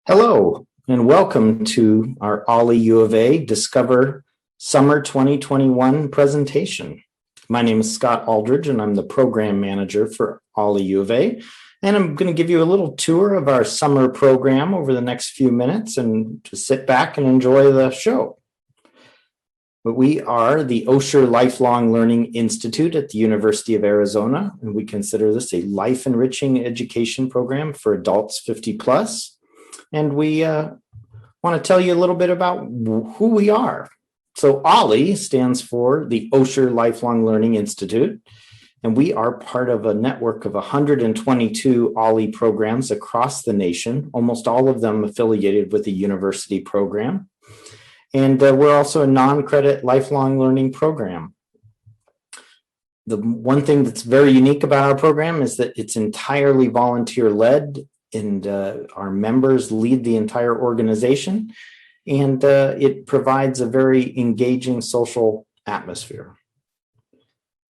Hello, and welcome to our OLLI U of A Discover Summer 2021 presentation. My name is Scott Aldridge, and I'm the Program Manager for OLLI U of A. And I'm going to give you a little tour of our summer program over the next few minutes and just sit back and enjoy the show. But we are the Osher Lifelong Learning Institute at the University of Arizona, and we consider this a life-enriching education program for adults 50 plus. And we want to tell you a little bit about who we are. So OLLI stands for the Osher Lifelong Learning Institute, and we are part of a network of 122 OLLI programs across the nation, almost all of them affiliated with a university program. And we're also a non-credit lifelong learning program. The one thing that's very unique about our program is that it's entirely volunteer-led, and our members lead the entire organization, and it provides a very engaging social atmosphere.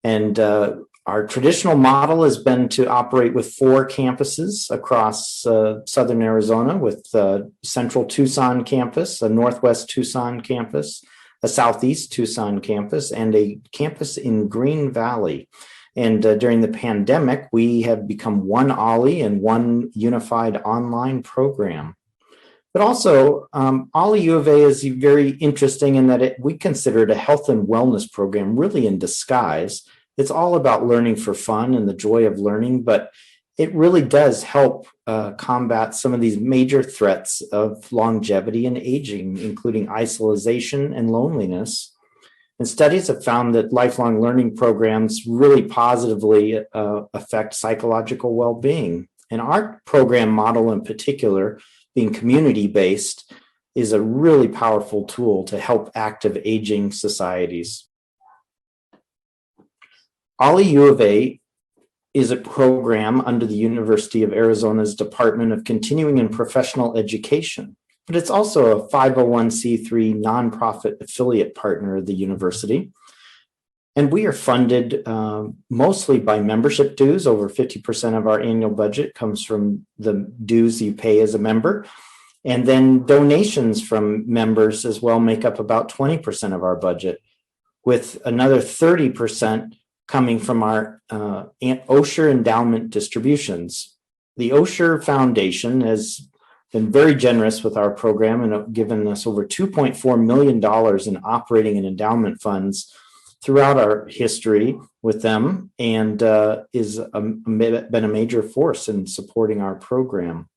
And our traditional model has been to operate with 4 campuses across Southern Arizona, with Central Tucson campus, a Northwest Tucson campus, a Southeast Tucson campus, and a campus in Green Valley. And during the pandemic, we have become one OLLI and one unified online program. But also, OLLI U of A is very interesting in that we consider it a health and wellness program really in disguise. It's all about learning for fun and the joy of learning, but it really does help combat some of these major threats of longevity and aging, including isolation and loneliness. And studies have found that lifelong learning programs really positively affect psychological well-being. And our program model in particular, being community-based, is a really powerful tool to help active aging societies. OLLI U of A is a program under the University of Arizona's Department of Continuing and Professional Education. But it's also a 501c3 nonprofit affiliate partner of the university. And we are funded mostly by membership dues. Over 50% of our annual budget comes from the dues you pay as a member. And then donations from members as well make up about 20% of our budget, with another 30% coming from our Osher endowment distributions. The Osher Foundation has been very generous with our program and have given us over $2.4 million in operating and endowment funds throughout our history with them, and is been a major force in supporting our program.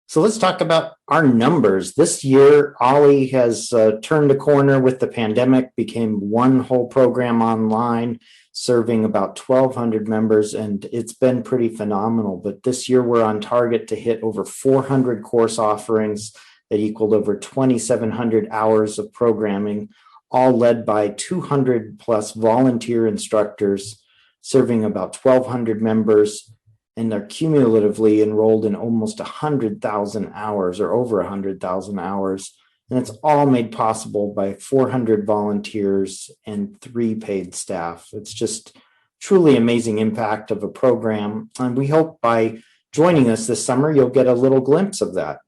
So let's talk about our numbers. This year, OLLI has turned a corner with the pandemic, became one whole program online, serving about 1,200 members, and it's been pretty phenomenal. But this year, we're on target to hit over 400 course offerings that equaled over 2,700 hours of programming, all led by 200 plus volunteer instructors, serving about 1,200 members, and they're cumulatively enrolled in almost 100,000 hours, or over 100,000 hours. And it's all made possible by 400 volunteers and 3 paid staff. It's just truly amazing impact of a program. And we hope by joining us this summer, you'll get a little glimpse of that.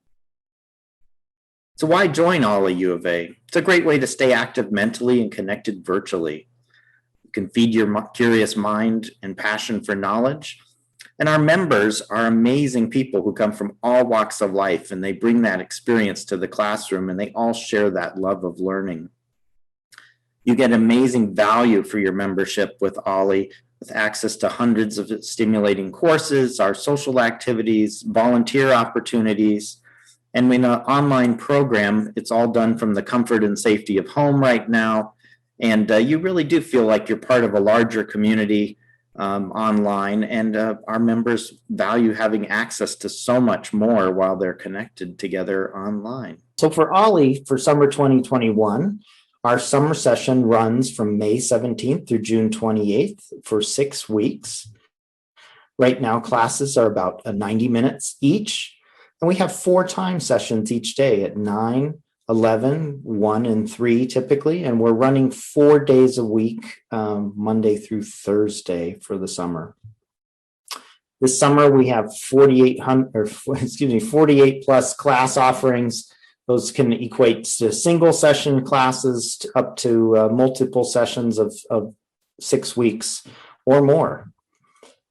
So why join OLLI U of A? It's a great way to stay active mentally and connected virtually. You can feed your curious mind and passion for knowledge. And our members are amazing people who come from all walks of life, and they bring that experience to the classroom, and they all share that love of learning. You get amazing value for your membership with OLLI, with access to hundreds of stimulating courses, our social activities, volunteer opportunities. And in an online program, it's all done from the comfort and safety of home right now. And you really do feel like you're part of a larger community online, and our members value having access to so much more while they're connected together online. So for OLLI, for summer 2021, our summer session runs from May 17th through June 28th for 6 weeks. Right now, classes are about 90 minutes each, and we have 4 time sessions each day at 9, 11, 1, and 3 typically, and we're running 4 days a week, Monday through Thursday for the summer. This summer, we have 48 plus class offerings. Those can equate to single session classes up to multiple sessions of 6 weeks or more.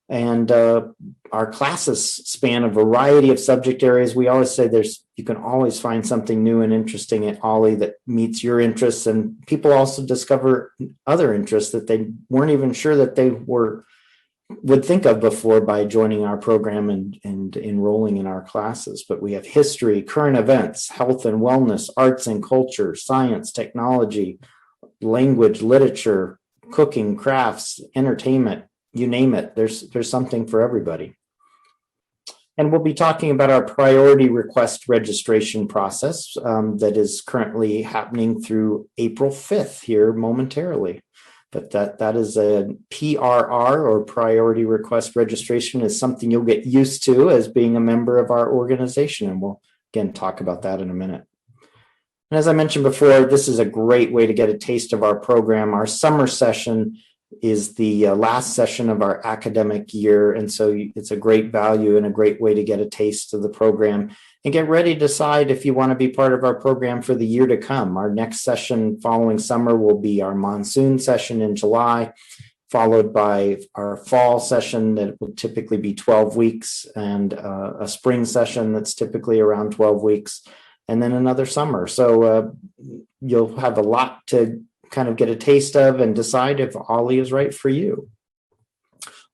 And our classes span a variety of subject areas. We always say you can always find something new and interesting at OLLI that meets your interests, and people also discover other interests that they weren't even sure that they would think of before by joining our program and enrolling in our classes. But we have history, current events, health and wellness, arts and culture, science, technology, language, literature, cooking, crafts, entertainment, you name it. There's something for everybody. And we'll be talking about our priority request registration process that is currently happening through April 5th here momentarily. But that is a PRR, or priority request registration, is something you'll get used to as being a member of our organization. And we'll again talk about that in a minute. And as I mentioned before, this is a great way to get a taste of our program. Our summer session is the last session of our academic year. And so it's a great value and a great way to get a taste of the program and get ready to decide if you want to be part of our program for the year to come. Our next session following summer will be our monsoon session in July, followed by our fall session that will typically be 12 weeks, and a spring session that's typically around 12 weeks, and then another summer. So you'll have a lot to kind of get a taste of and decide if OLLI is right for you.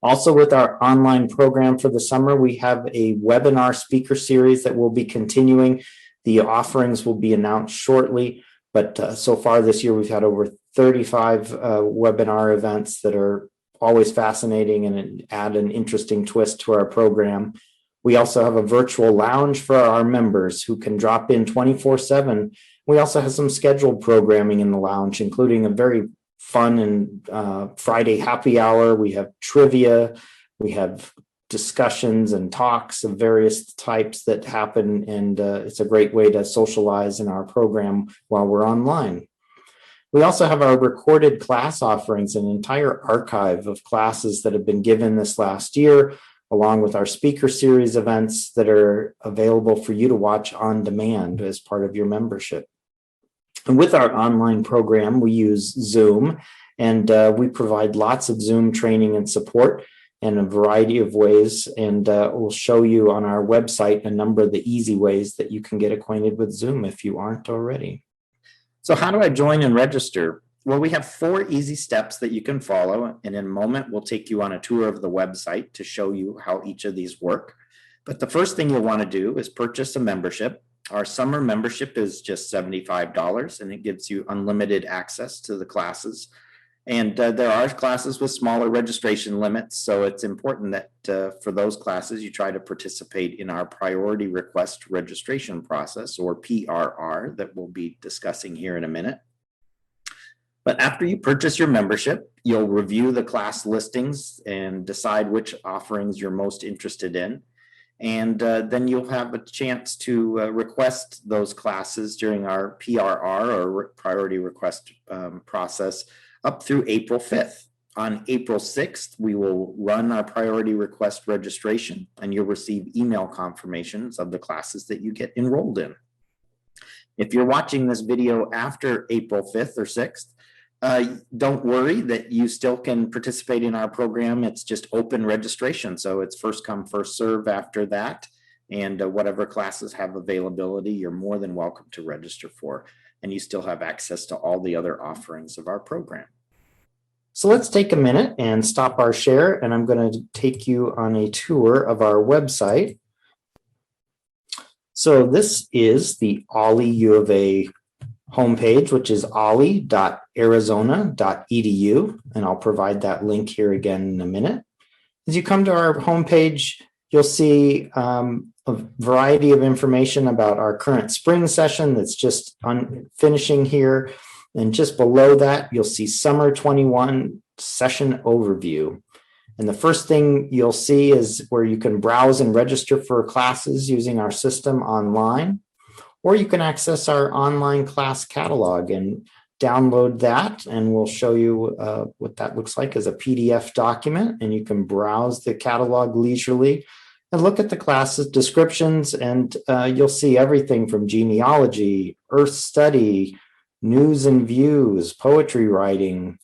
Also, with our online program for the summer, we have a webinar speaker series that will be continuing. The offerings will be announced shortly, but so far this year, we've had over 35 webinar events that are always fascinating and add an interesting twist to our program. We also have a virtual lounge for our members who can drop in 24/7. We also have some scheduled programming in the lounge, including a very fun and Friday happy hour. We have trivia, we have discussions and talks of various types that happen, and it's a great way to socialize in our program while we're online. We also have our recorded class offerings, an entire archive of classes that have been given this last year, along with our speaker series events that are available for you to watch on demand as part of your membership. And with our online program, we use Zoom, and we provide lots of Zoom training and support in a variety of ways. And we'll show you on our website a number of the easy ways that you can get acquainted with Zoom if you aren't already. So how do I join and register? Well, we have 4 easy steps that you can follow. And in a moment, we'll take you on a tour of the website to show you how each of these work. But the first thing you'll want to do is purchase a membership. Our summer membership is just $75, and it gives you unlimited access to the classes. And there are classes with smaller registration limits, so it's important that for those classes, you try to participate in our priority request registration process, or PRR, that we'll be discussing here in a minute. But after you purchase your membership, you'll review the class listings and decide which offerings you're most interested in. And then you'll have a chance to request those classes during our PRR, or priority request process, up through April 5th. On April 6th, we will run our priority request registration, and you'll receive email confirmations of the classes that you get enrolled in. If you're watching this video after April 5th or 6th, don't worry that you still can participate in our program. It's just open registration. So it's first come, first serve after that. And whatever classes have availability, you're more than welcome to register for. And you still have access to all the other offerings of our program. So let's take a minute and stop our share. And I'm going to take you on a tour of our website. So this is the OLLI U of A homepage, which is olli.arizona.edu, and I'll provide that link here again in a minute. As you come to our homepage, you'll see a variety of information about our current spring session that's just finishing here. And just below that, you'll see Summer 21 Session Overview. And the first thing you'll see is where you can browse and register for classes using our system online. Or you can access our online class catalog. And download that, and we'll show you what that looks like as a PDF document, and you can browse the catalog leisurely and look at the classes descriptions, and you'll see everything from genealogy, earth study, news and views, poetry writing,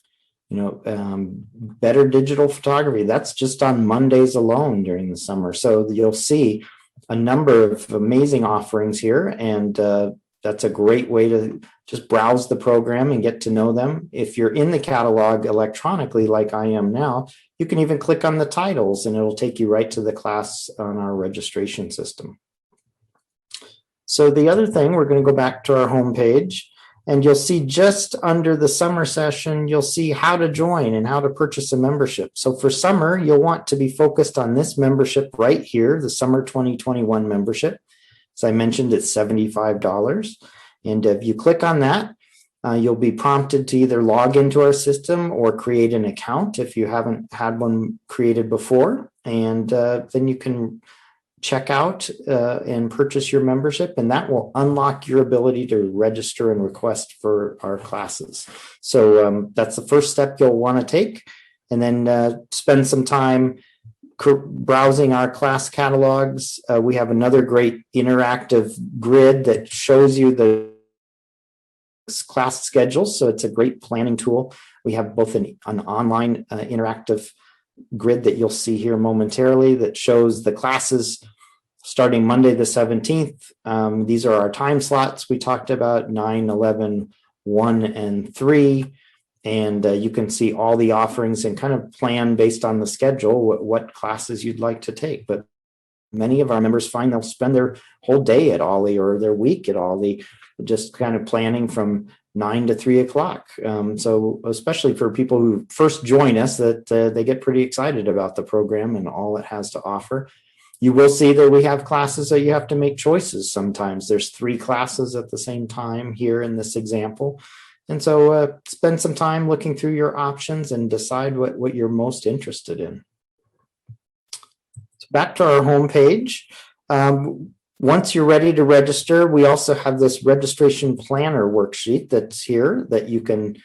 better digital photography. That's just on Mondays alone during the summer. So you'll see a number of amazing offerings here, and that's a great way to just browse the program and get to know them. If you're in the catalog electronically, like I am now, you can even click on the titles and it'll take you right to the class on our registration system. So the other thing, we're going to go back to our home page, and you'll see just under the summer session, you'll see how to join and how to purchase a membership. So for summer, you'll want to be focused on this membership right here, the Summer 2021 membership. As I mentioned, it's $75. And if you click on that, you'll be prompted to either log into our system or create an account if you haven't had one created before. And then you can check out and purchase your membership, and that will unlock your ability to register and request for our classes. So that's the first step you'll want to take, and then spend some time browsing our class catalogs. We have another great interactive grid that shows you the class schedule, so it's a great planning tool. We have both an online interactive grid that you'll see here momentarily that shows the classes starting Monday the 17th. These are our time slots we talked about, 9, 11, 1, and 3. And you can see all the offerings and kind of plan based on the schedule what classes you'd like to take. But many of our members find they'll spend their whole day at OLLI or their week at OLLI, just kind of planning from 9 to 3 o'clock. So especially for people who first join us, that they get pretty excited about the program and all it has to offer. You will see that we have classes that you have to make choices sometimes. There's 3 classes at the same time here in this example. And so spend some time looking through your options and decide what you're most interested in. So back to our home page. Once you're ready to register, we also have this registration planner worksheet that's here that you can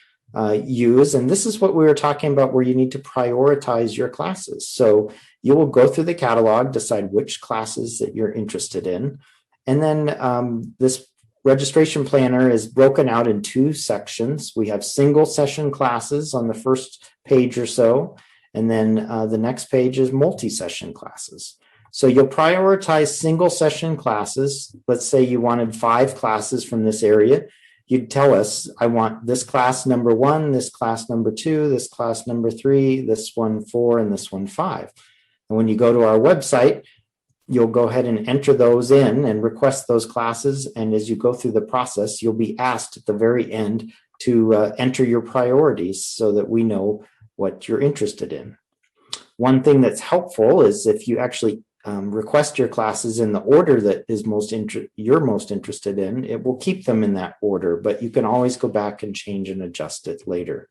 use. And this is what we were talking about, where you need to prioritize your classes. So you will go through the catalog, decide which classes that you're interested in. And then this registration planner is broken out in 2 sections. We have single session classes on the first page or so. And then the next page is multi-session classes. So you'll prioritize single session classes. Let's say you wanted 5 classes from this area. You'd tell us, I want this class number 1, this class number 2, this class number 3, this one 4, and this one 5. And when you go to our website, you'll go ahead and enter those in and request those classes. And as you go through the process, you'll be asked at the very end to enter your priorities so that we know what you're interested in. One thing that's helpful is if you actually request your classes in the order that is you're most interested in, it will keep them in that order, but you can always go back and change and adjust it later.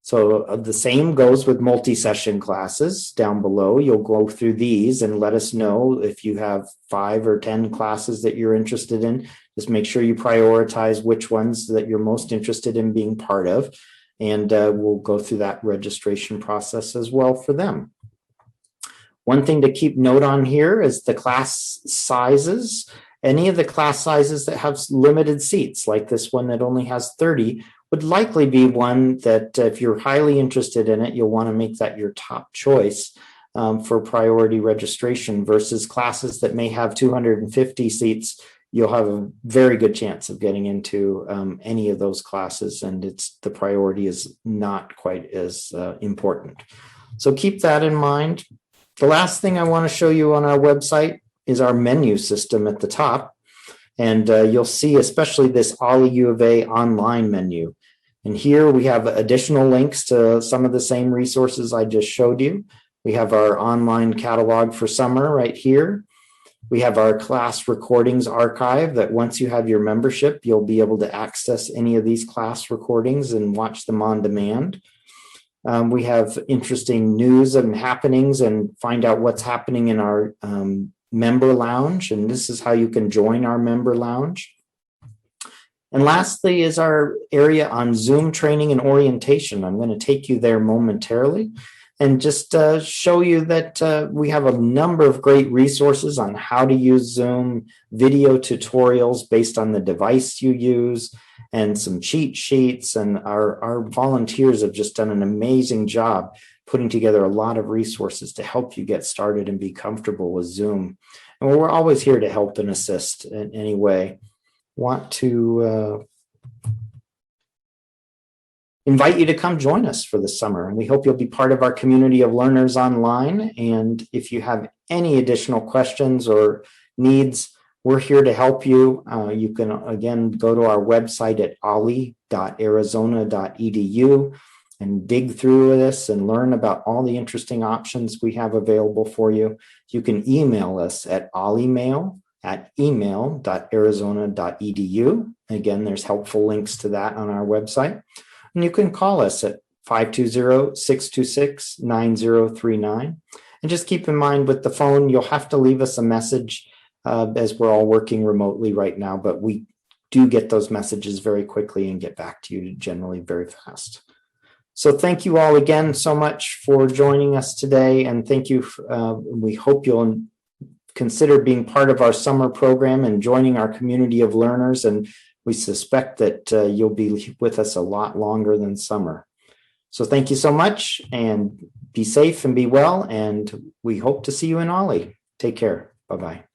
So the same goes with multi-session classes. Down below, you'll go through these and let us know if you have 5 or 10 classes that you're interested in. Just make sure you prioritize which ones that you're most interested in being part of, and we'll go through that registration process as well for them. One thing to keep note on here is the class sizes. Any of the class sizes that have limited seats, like this one that only has 30, would likely be one that if you're highly interested in it, you'll want to make that your top choice for priority registration, versus classes that may have 250 seats. You'll have a very good chance of getting into any of those classes, and the priority is not quite as important. So keep that in mind. The last thing I want to show you on our website is our menu system at the top. And you'll see especially this OLLI U of A online menu. And here we have additional links to some of the same resources I just showed you. We have our online catalog for summer right here. We have our class recordings archive that once you have your membership, you'll be able to access any of these class recordings and watch them on demand. We have interesting news and happenings and find out what's happening in our member lounge. And this is how you can join our member lounge. And lastly is our area on Zoom training and orientation. I'm going to take you there momentarily and just show you that we have a number of great resources on how to use Zoom, video tutorials based on the device you use, and some cheat sheets. And our volunteers have just done an amazing job putting together a lot of resources to help you get started and be comfortable with Zoom. And we're always here to help and assist in any way. Want to invite you to come join us for the summer. And we hope you'll be part of our community of learners online. And if you have any additional questions or needs, we're here to help you. You can, again, go to our website at olli.arizona.edu and dig through this and learn about all the interesting options we have available for you. You can email us at ollimail@email.arizona.edu. Again, there's helpful links to that on our website. And you can call us at 520-626-9039. And just keep in mind with the phone, you'll have to leave us a message as we're all working remotely right now, but we do get those messages very quickly and get back to you generally very fast. So thank you all again so much for joining us today. And thank you. We hope you'll consider being part of our summer program and joining our community of learners. And we suspect that you'll be with us a lot longer than summer. So thank you so much, and be safe and be well. And we hope to see you in OLLI. Take care. Bye-bye.